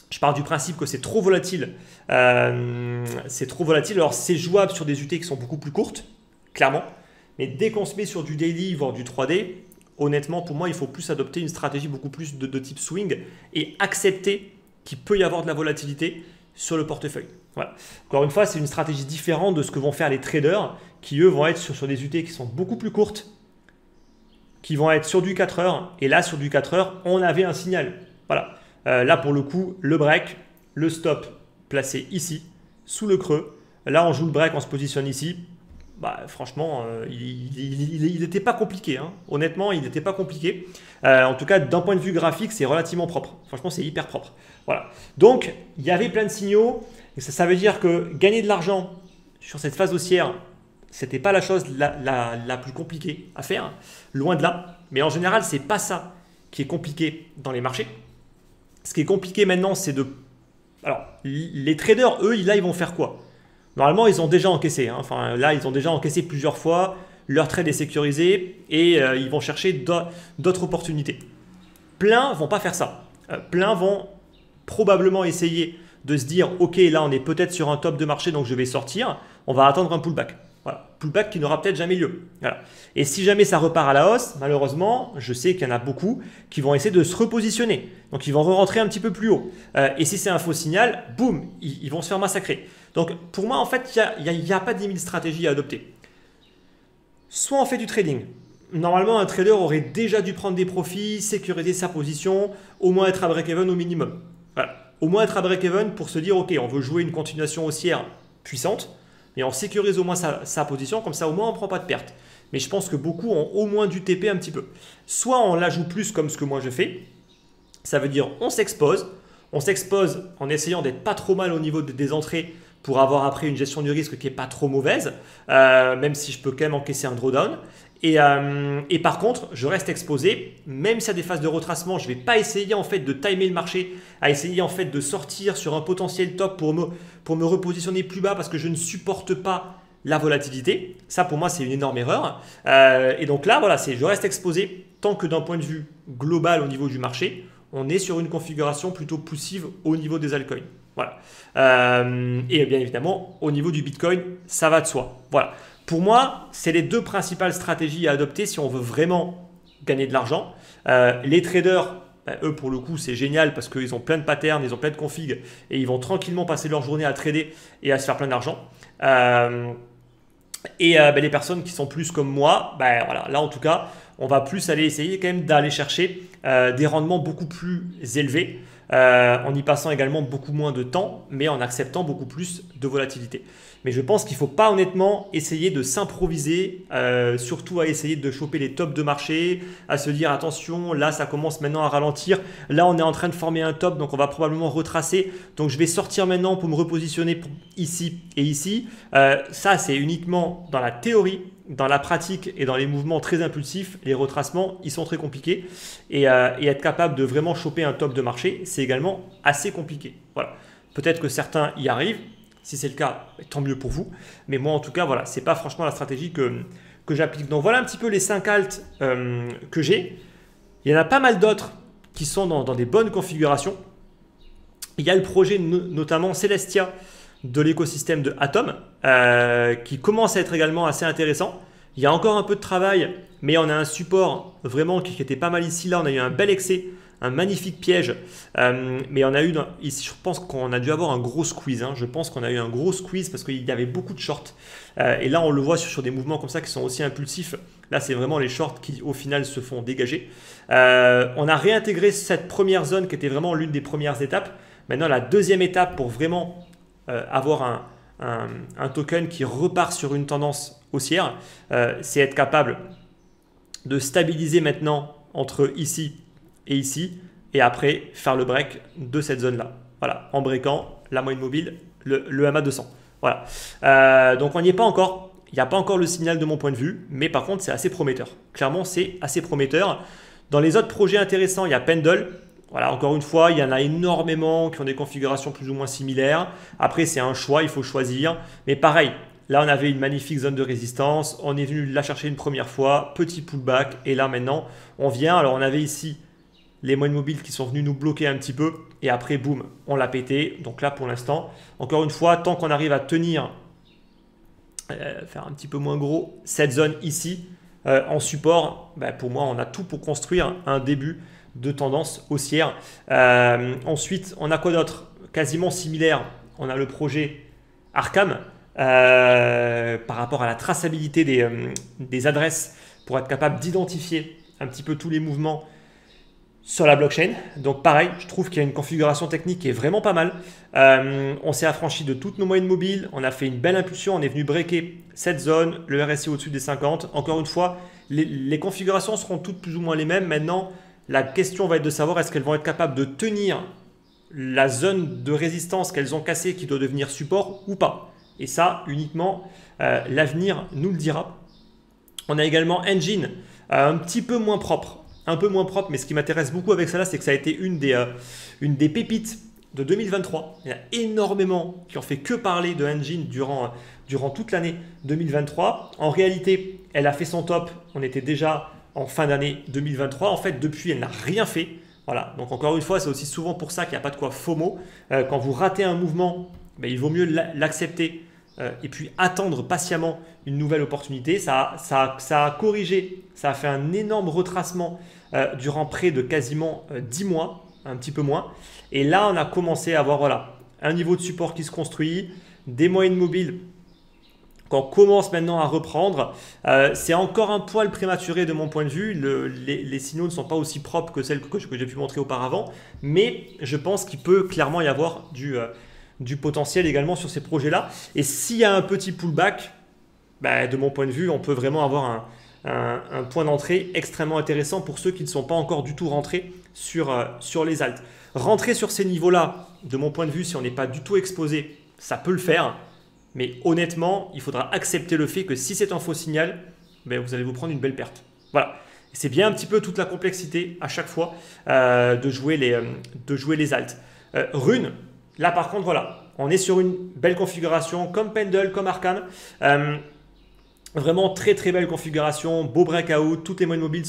Je pars du principe que c'est trop volatile. Alors, c'est jouable sur des UT qui sont beaucoup plus courtes, clairement. Mais dès qu'on se met sur du daily, voire du 3D, honnêtement, pour moi, il faut plus adopter une stratégie beaucoup plus de type swing et accepter qu'il peut y avoir de la volatilité sur le portefeuille. Voilà. Encore une fois, c'est une stratégie différente de ce que vont faire les traders qui, eux, vont être sur des UT qui sont beaucoup plus courtes, qui vont être sur du 4 heures. Et là, sur du 4 heures, on avait un signal. Voilà. Là, pour le coup, le break, le stop placé ici, sous le creux. Là, on joue le break, on se positionne ici. Franchement, il n'était pas compliqué. Hein. Honnêtement, il n'était pas compliqué. En tout cas, d'un point de vue graphique, c'est relativement propre. Franchement, c'est hyper propre. Voilà. Donc, il y avait plein de signaux. Et ça veut dire que gagner de l'argent sur cette phase haussière, ce n'était pas la chose la plus compliquée à faire. Loin de là. Mais en général, ce n'est pas ça qui est compliqué dans les marchés. Ce qui est compliqué maintenant, c'est de... Alors, les traders, eux, là, ils vont faire quoi? Normalement, ils ont déjà encaissé. Hein. Enfin, là, ils ont déjà encaissé plusieurs fois. Leur trade est sécurisé et ils vont chercher d'autres opportunités. Plein vont pas faire ça. Plein vont probablement essayer de se dire « Ok, là, on est peut-être sur un top de marché, donc je vais sortir. On va attendre un pullback. » Voilà. Pullback qui n'aura peut-être jamais lieu. Voilà. Et si jamais ça repart à la hausse, malheureusement, je sais qu'il y en a beaucoup qui vont essayer de se repositionner. Donc, ils vont re-rentrer un petit peu plus haut. Et si c'est un faux signal, boum, ils vont se faire massacrer. Donc, pour moi, en fait, il n'y a pas 10 000 stratégies à adopter. Soit on fait du trading. Normalement, un trader aurait déjà dû prendre des profits, sécuriser sa position, au moins être à break-even au minimum. Voilà. Au moins être à break-even pour se dire, OK, on veut jouer une continuation haussière puissante, et on sécurise au moins sa position, comme ça au moins on ne prend pas de perte. Mais je pense que beaucoup ont au moins du TP un petit peu. Soit on la joue plus comme ce que moi je fais, ça veut dire on s'expose en essayant d'être pas trop mal au niveau des entrées pour avoir après une gestion du risque qui n'est pas trop mauvaise, même si je peux quand même encaisser un drawdown. Et par contre, je reste exposé, même s'il y a des phases de retracement, je ne vais pas essayer en fait de timer le marché, à essayer en fait de sortir sur un potentiel top pour me repositionner plus bas parce que je ne supporte pas la volatilité. Ça pour moi c'est une énorme erreur. Et donc là, voilà, je reste exposé tant que d'un point de vue global au niveau du marché, on est sur une configuration plutôt poussive au niveau des altcoins. Voilà. Et bien évidemment, au niveau du Bitcoin, ça va de soi. Voilà. Pour moi, c'est les deux principales stratégies à adopter si on veut vraiment gagner de l'argent. Les traders, eux, pour le coup, c'est génial parce qu'ils ont plein de patterns, ils ont plein de configs et ils vont tranquillement passer leur journée à trader et à se faire plein d'argent. Les personnes qui sont plus comme moi, voilà, là en tout cas, on va plus aller essayer quand même d'aller chercher des rendements beaucoup plus élevés en y passant également beaucoup moins de temps, mais en acceptant beaucoup plus de volatilité. Mais je pense qu'il ne faut pas honnêtement essayer de s'improviser, surtout à essayer de choper les tops de marché, à se dire attention, là ça commence maintenant à ralentir, là on est en train de former un top, donc on va probablement retracer, donc je vais sortir maintenant pour me repositionner ici et ici. Ça c'est uniquement dans la théorie. Dans la pratique et dans les mouvements très impulsifs, les retracements, ils sont très compliqués. Et être capable de vraiment choper un top de marché, c'est également assez compliqué. Voilà. Peut-être que certains y arrivent. Si c'est le cas, tant mieux pour vous. Mais moi, en tout cas, voilà, ce n'est pas franchement la stratégie que j'applique. Donc, voilà un petit peu les 5 alts que j'ai. Il y en a pas mal d'autres qui sont dans des bonnes configurations. Il y a le projet notamment Celestia de l'écosystème de Atom qui commence à être également assez intéressant. Il y a encore un peu de travail, mais on a un support vraiment qui était pas mal ici. Là, on a eu un bel excès un magnifique piège. Mais on a eu, ici, je pense qu'on a dû avoir un gros squeeze. Hein. Je pense qu'on a eu un gros squeeze parce qu'il y avait beaucoup de shorts. Et là, on le voit sur des mouvements comme ça qui sont aussi impulsifs. Là, c'est vraiment les shorts qui, au final, se font dégager. On a réintégré cette première zone qui était vraiment l'une des premières étapes. Maintenant, la deuxième étape pour vraiment avoir un token qui repart sur une tendance haussière, c'est être capable de stabiliser maintenant entre ici et ici, et après faire le break de cette zone-là. Voilà, en breakant la moyenne mobile, le MA 200. Voilà. Donc on n'y est pas encore. Il n'y a pas encore le signal de mon point de vue, mais par contre, c'est assez prometteur. Clairement, c'est assez prometteur. Dans les autres projets intéressants, il y a Pendle. Voilà, encore une fois, il y en a énormément qui ont des configurations plus ou moins similaires. Après, c'est un choix, il faut choisir. Mais pareil, là, on avait une magnifique zone de résistance. On est venu la chercher une première fois, petit pullback. Et là, maintenant, on vient. Alors, on avait ici les moyennes mobiles qui sont venus nous bloquer un petit peu. Et après, boum, on l'a pété. Donc là, pour l'instant, encore une fois, tant qu'on arrive à tenir, faire un petit peu moins gros, cette zone ici, en support, pour moi, on a tout pour construire un début de tendance haussière. Ensuite, on a quoi d'autre? Quasiment similaire, on a le projet Arkham par rapport à la traçabilité des adresses pour être capable d'identifier un petit peu tous les mouvements sur la blockchain. Donc pareil, je trouve qu'il y a une configuration technique qui est vraiment pas mal. On s'est affranchi de toutes nos moyennes mobiles, on a fait une belle impulsion, on est venu breaker cette zone, le RSI au-dessus des 50. Encore une fois, les configurations seront toutes plus ou moins les mêmes. Maintenant, la question va être de savoir est-ce qu'elles vont être capables de tenir la zone de résistance qu'elles ont cassée qui doit devenir support ou pas. Et ça, uniquement, l'avenir nous le dira. On a également Engine, un petit peu moins propre. Un peu moins propre, mais ce qui m'intéresse beaucoup avec ça, c'est que ça a été une des pépites de 2023. Il y en a énormément qui ont fait que parler de Engine durant toute l'année 2023. En réalité, elle a fait son top. On était déjà en fin d'année 2023. En fait, depuis, elle n'a rien fait. Voilà. Donc, encore une fois, c'est aussi souvent pour ça qu'il n'y a pas de quoi FOMO. Quand vous ratez un mouvement, il vaut mieux l'accepter et puis attendre patiemment une nouvelle opportunité. Ça a corrigé, ça a fait un énorme retracement durant près de quasiment 10 mois, un petit peu moins. Et là, on a commencé à avoir un niveau de support qui se construit, des moyennes mobiles qu'on commence maintenant à reprendre. C'est encore un poil prématuré de mon point de vue. Les signaux ne sont pas aussi propres que celles que j'ai pu montrer auparavant, mais je pense qu'il peut clairement y avoir du potentiel également sur ces projets-là. Et s'il y a un petit pullback, de mon point de vue, on peut vraiment avoir un point d'entrée extrêmement intéressant pour ceux qui ne sont pas encore du tout rentrés sur les alts. Rentrer sur ces niveaux-là, de mon point de vue, si on n'est pas du tout exposé, ça peut le faire. Mais honnêtement, il faudra accepter le fait que si c'est un faux signal, vous allez vous prendre une belle perte. Voilà. C'est bien un petit peu toute la complexité à chaque fois de jouer les alts. Rune, là par contre, voilà, on est sur une belle configuration comme Pendle, comme Arkham. Vraiment très très belle configuration, beau breakout. Toutes les moyennes mobiles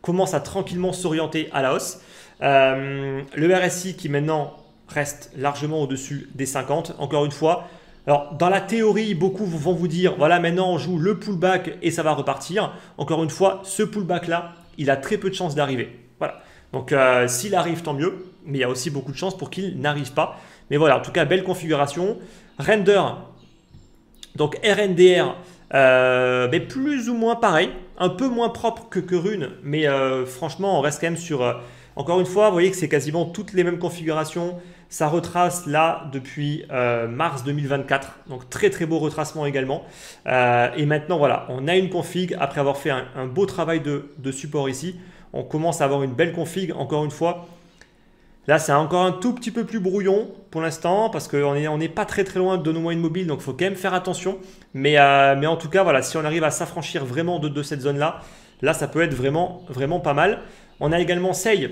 commencent à tranquillement s'orienter à la hausse. Le RSI qui maintenant reste largement au-dessus des 50. Encore une fois, alors dans la théorie, beaucoup vont vous dire voilà, maintenant on joue le pullback et ça va repartir. Encore une fois, ce pullback-là, il a très peu de chances d'arriver. Voilà. Donc s'il arrive, tant mieux, mais il y a aussi beaucoup de chances pour qu'il n'arrive pas. Mais voilà, en tout cas, belle configuration. Render, donc RNDR, plus ou moins pareil, un peu moins propre que Rune, mais franchement, on reste quand même sur... encore une fois, vous voyez que c'est quasiment toutes les mêmes configurations. Ça retrace là depuis mars 2024, donc très très beau retracement également. Et maintenant, voilà, on a une config, après avoir fait un beau travail de support ici, on commence à avoir une belle config, encore une fois. Là, c'est encore un tout petit peu plus brouillon pour l'instant parce qu'on n'est pas très très loin de nos moyennes mobiles, donc il faut quand même faire attention. Mais en tout cas, voilà, si on arrive à s'affranchir vraiment de cette zone-là, là, ça peut être vraiment, vraiment pas mal. On a également Sei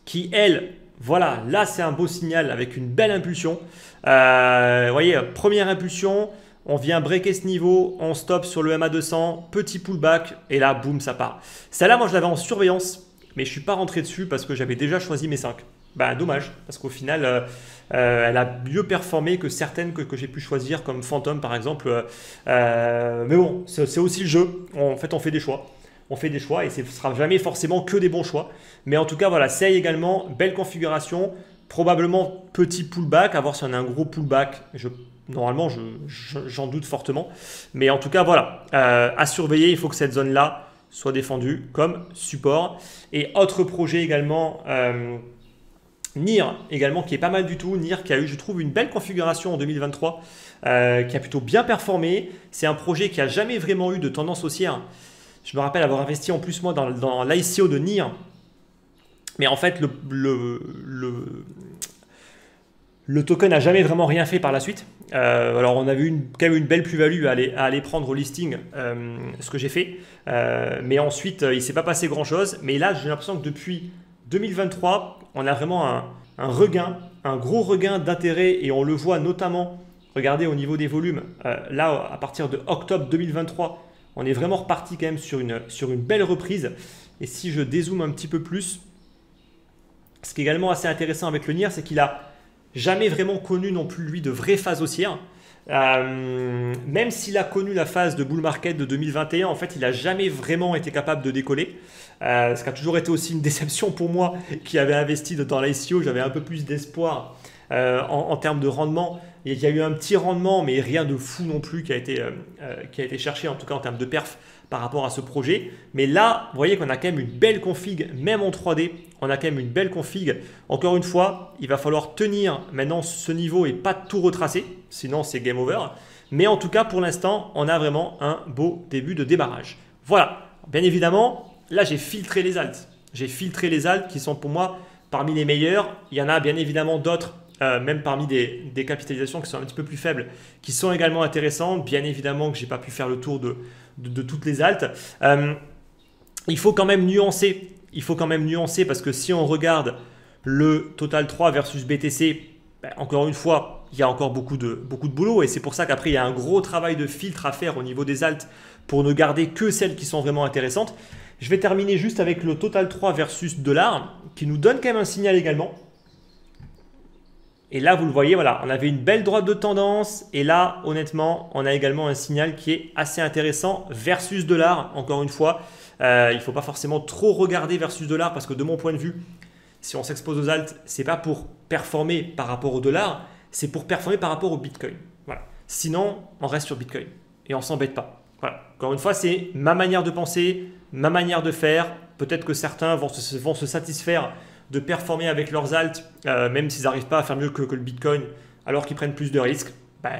qui, elle, voilà, là, c'est un beau signal avec une belle impulsion. Vous voyez, première impulsion, on vient breaker ce niveau, on stop sur le MA200, petit pullback, et là, boum, ça part. Celle-là, moi, je l'avais en surveillance. Mais je ne suis pas rentré dessus parce que j'avais déjà choisi mes 5. Dommage, parce qu'au final, elle a mieux performé que certaines que j'ai pu choisir, comme Phantom par exemple. Mais bon, c'est aussi le jeu. En fait, on fait des choix. on fait des choix et ce ne sera jamais forcément que des bons choix. Mais en tout cas, voilà, c'est également belle configuration, probablement petit pullback, à voir si on a un gros pullback. Normalement, j'en doute fortement. Mais en tout cas, voilà, à surveiller, il faut que cette zone-là soit défendue comme support. Et autre projet également, NIR également, qui est pas mal du tout. NIR qui a eu, je trouve, une belle configuration en 2023, qui a plutôt bien performé. C'est un projet qui n'a jamais vraiment eu de tendance haussière. Je me rappelle avoir investi en plus moi dans l'ICO de NIR. Mais en fait, le token n'a jamais vraiment rien fait par la suite. Alors on a vu quand même une belle plus-value à aller prendre au listing, ce que j'ai fait. Mais ensuite, il ne s'est pas passé grand-chose. Mais là, j'ai l'impression que depuis 2023, on a vraiment un regain, un gros regain d'intérêt. Et on le voit notamment, regardez au niveau des volumes. Là, à partir de octobre 2023, on est vraiment reparti quand même sur une belle reprise. Et si je dézoome un petit peu plus, ce qui est également assez intéressant avec le NIR, c'est qu'il a jamais vraiment connu non plus lui de vraie phase haussière. Même s'il a connu la phase de bull market de 2021, en fait, il n'a jamais vraiment été capable de décoller. Ce qui a toujours été aussi une déception pour moi qui avait investi dans l'ICO. J'avais un peu plus d'espoir en termes de rendement. Il y a eu un petit rendement, mais rien de fou non plus qui a été cherché, en tout cas en termes de perf par rapport à ce projet. Mais là, vous voyez qu'on a quand même une belle config, même en 3D, on a quand même une belle config. Encore une fois, il va falloir tenir maintenant ce niveau et pas tout retracer, sinon c'est game over. Mais en tout cas, pour l'instant, on a vraiment un beau début de démarrage. Voilà, bien évidemment, là j'ai filtré les alts. J'ai filtré les alts qui sont pour moi parmi les meilleurs. Il y en a bien évidemment d'autres, même parmi des capitalisations qui sont un petit peu plus faibles, qui sont également intéressantes. Bien évidemment que je n'ai pas pu faire le tour de toutes les alts. Il faut quand même nuancer. Il faut quand même nuancer parce que si on regarde le Total 3 versus BTC, encore une fois, il y a encore beaucoup de boulot et c'est pour ça qu'après, il y a un gros travail de filtre à faire au niveau des alts pour ne garder que celles qui sont vraiment intéressantes. Je vais terminer juste avec le Total 3 versus dollar qui nous donne quand même un signal également. Et là, vous le voyez, voilà, on avait une belle droite de tendance. Et là, honnêtement, on a également un signal qui est assez intéressant versus dollar. Encore une fois, il ne faut pas forcément trop regarder versus dollar parce que de mon point de vue, si on s'expose aux alts, ce n'est pas pour performer par rapport au dollar, c'est pour performer par rapport au Bitcoin. Voilà. Sinon, on reste sur Bitcoin et on ne s'embête pas. Voilà. Encore une fois, c'est ma manière de penser, ma manière de faire. Peut-être que certains vont se satisfaire de performer avec leurs alts, même s'ils n'arrivent pas à faire mieux que le Bitcoin, alors qu'ils prennent plus de risques.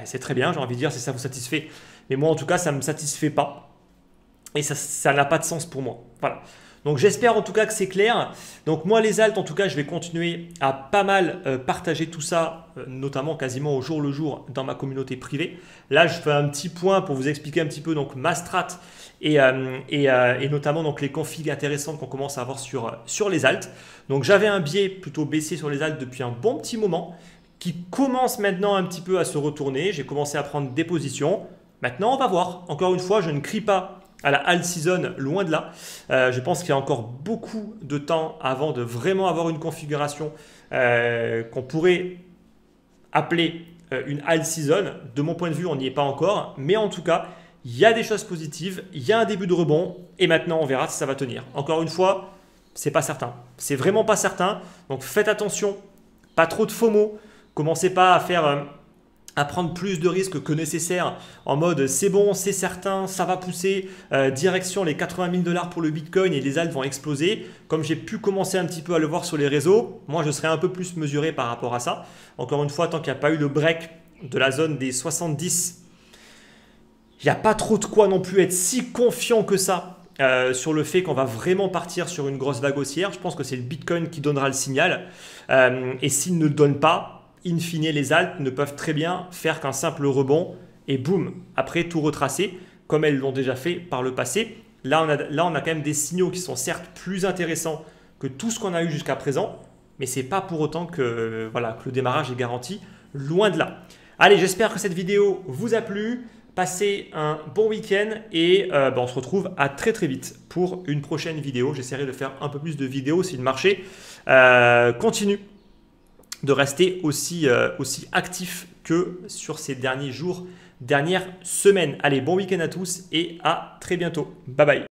C'est très bien, j'ai envie de dire, si ça vous satisfait. Mais moi, en tout cas, ça ne me satisfait pas. Et ça n'a pas de sens pour moi. Voilà. Donc, j'espère en tout cas que c'est clair. Donc, moi, les alts, en tout cas, je vais continuer à pas mal partager tout ça, notamment quasiment au jour le jour dans ma communauté privée. Là, je fais un petit point pour vous expliquer un petit peu donc, ma strat et notamment donc, les configs intéressantes qu'on commence à avoir sur les alts. Donc, j'avais un biais plutôt baissier sur les alts depuis un bon petit moment qui commence maintenant un petit peu à se retourner. J'ai commencé à prendre des positions. Maintenant, on va voir. Encore une fois, je ne crie pas à la alt season, loin de là. Je pense qu'il y a encore beaucoup de temps avant de vraiment avoir une configuration qu'on pourrait appeler une alt season. De mon point de vue, on n'y est pas encore. Mais en tout cas, il y a des choses positives, il y a un début de rebond et maintenant, on verra si ça va tenir. Encore une fois, c'est pas certain. C'est vraiment pas certain. Donc, faites attention. Pas trop de FOMO. Commencez pas à prendre plus de risques que nécessaire en mode c'est bon, c'est certain, ça va pousser, direction les 80 000 $ pour le Bitcoin et les alts vont exploser. Comme j'ai pu commencer un petit peu à le voir sur les réseaux, moi je serais un peu plus mesuré par rapport à ça. Encore une fois, tant qu'il n'y a pas eu le break de la zone des 70, il n'y a pas trop de quoi non plus être si confiant que ça sur le fait qu'on va vraiment partir sur une grosse vague haussière. Je pense que c'est le Bitcoin qui donnera le signal et s'il ne le donne pas, in fine, les alts ne peuvent très bien faire qu'un simple rebond et boum, après tout retracer, comme elles l'ont déjà fait par le passé. Là, on a quand même des signaux qui sont certes plus intéressants que tout ce qu'on a eu jusqu'à présent, mais ce n'est pas pour autant que le démarrage est garanti, loin de là. Allez, j'espère que cette vidéo vous a plu. Passez un bon week-end et on se retrouve à très très vite pour une prochaine vidéo. J'essaierai de faire un peu plus de vidéos si le marché continue de rester aussi actif que sur ces derniers jours, dernières semaines. Allez, bon week-end à tous et à très bientôt. Bye bye.